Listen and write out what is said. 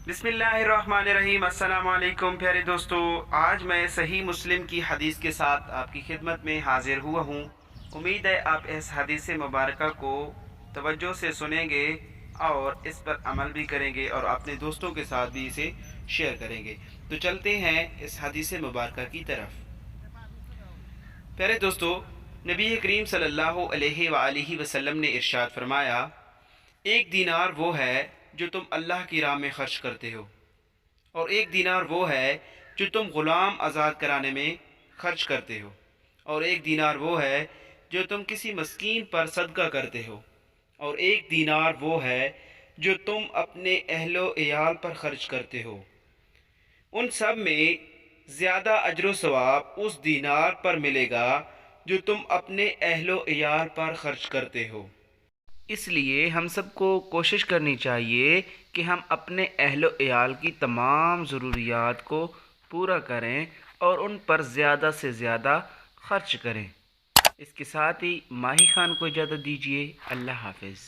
बिस्मिल्लाहिर्रहमानिर्रहीम। अस्सलाम वालेकुम प्यारे दोस्तों, आज मैं सही मुस्लिम की हदीस के साथ आपकी खिदमत में हाजिर हुआ हूँ। उम्मीद है आप इस हदीस मुबारक को तवज्जो से सुनेंगे और इस पर अमल भी करेंगे और अपने दोस्तों के साथ भी इसे शेयर करेंगे। तो चलते हैं इस हदीस मुबारक की तरफ। प्यारे दोस्तों, नबी करीम सल्लल्लाहु अलैहि वसल्लम ने इरशाद फरमाया, एक दीनार वो है जो तुम अल्लाह की राह में खर्च करते हो, और एक दीनार वो है जो तुम ग़ुलाम आज़ाद कराने में खर्च करते हो, और एक दीनार वो है जो तुम किसी मस्कीन पर सदका करते हो, और एक दीनार वो है जो तुम अपने अहलो इयाल पर खर्च करते हो। उन सब में ज़्यादा अजर सवाब उस दीनार पर मिलेगा जो तुम अपने अहलो इयाल पर खर्च करते हो। इसलिए हम सबको कोशिश करनी चाहिए कि हम अपने अहलो इयाल की तमाम ज़रूरियात को पूरा करें और उन पर ज़्यादा से ज़्यादा ख़र्च करें। इसके साथ ही माही खान को इजाज़त दीजिए। अल्लाह हाफ़िज़।